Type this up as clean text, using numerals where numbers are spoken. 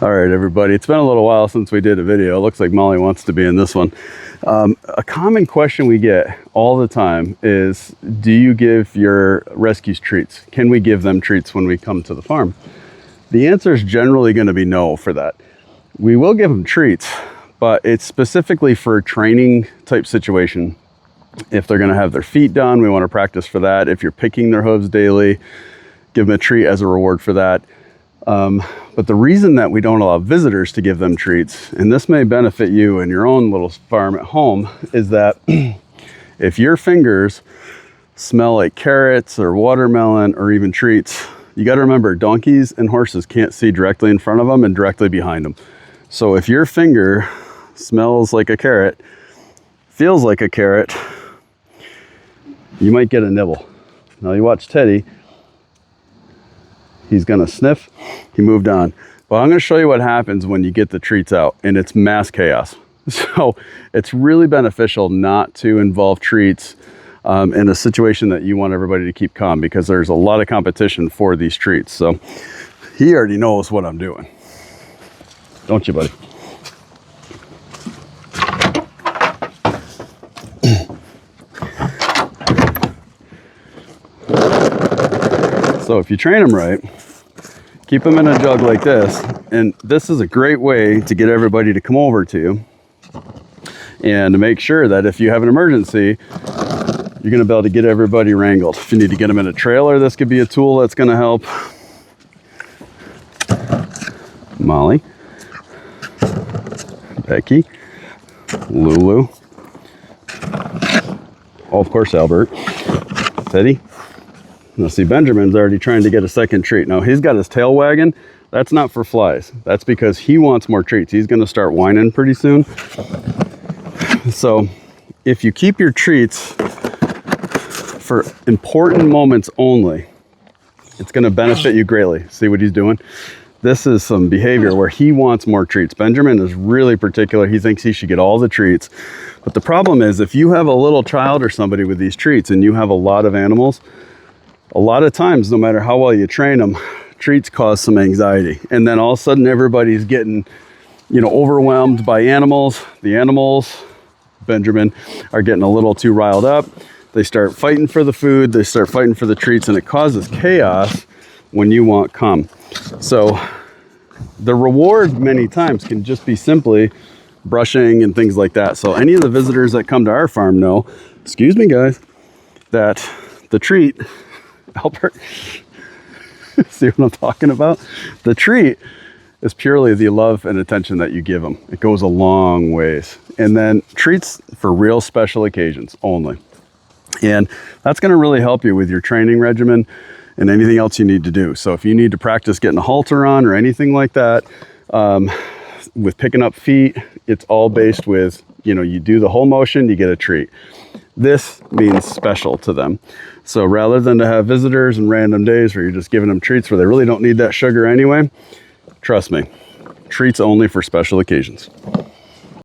All right, everybody, it's been a little while since we did a video. It looks like Molly wants to be in this one. A common question we get all the time is, do you give your rescues treats? Can we give them treats when we come to the farm? The answer is generally going to be no for that. We will give them treats, but it's specifically for a training type situation. If they're going to have their feet done, we want to practice for that. If you're picking their hooves daily, give them a treat as a reward for that. But the reason that we don't allow visitors to give them treats, and this may benefit you in your own little farm at home, is that if your fingers smell like carrots or watermelon or even treats, you got to remember, donkeys and horses can't see directly in front of them and directly behind them. So if your finger smells like a carrot, feels like a carrot, you might get a nibble. Now you watch Teddy. He's gonna sniff, he moved on. But I'm gonna show you what happens when you get the treats out, and it's mass chaos. So it's really beneficial not to involve treats in a situation that you want everybody to keep calm, because there's a lot of competition for these treats. So he already knows what I'm doing. Don't you, buddy? So if you train them right, keep them in a jug like this, and this is a great way to get everybody to come over to you and to make sure that if you have an emergency, you're going to be able to get everybody wrangled. If you need to get them in a trailer, this could be a tool that's going to help. Molly, Becky, Lulu, oh, of course Albert, Teddy. Now see, Benjamin's already trying to get a second treat. Now he's got his tail wagging. That's not for flies. That's because he wants more treats. He's going to start whining pretty soon. So if you keep your treats for important moments only, it's going to benefit you greatly. See what he's doing? This is some behavior where he wants more treats. Benjamin is really particular. He thinks he should get all the treats. But the problem is, if you have a little child or somebody with these treats and you have a lot of animals, a lot of times, no matter how well you train them, treats cause some anxiety. And then all of a sudden everybody's getting, overwhelmed by animals. The animals, Benjamin, are getting a little too riled up. They start fighting for the food, they start fighting for the treats, and it causes chaos when you want calm. So the reward many times can just be simply brushing and things like that. So any of the visitors that come to our farm know, excuse me guys, that the treat, Albert, see what I'm talking about? The treat is purely the love and attention that you give them. It goes a long ways. And then treats for real special occasions only. And that's going to really help you with your training regimen and anything else you need to do. So if you need to practice getting a halter on or anything like that, with picking up feet, it's all based with, you do the whole motion, you get a treat. This means special to them. So rather than to have visitors and random days where you're just giving them treats where they really don't need that sugar anyway, trust me, treats only for special occasions.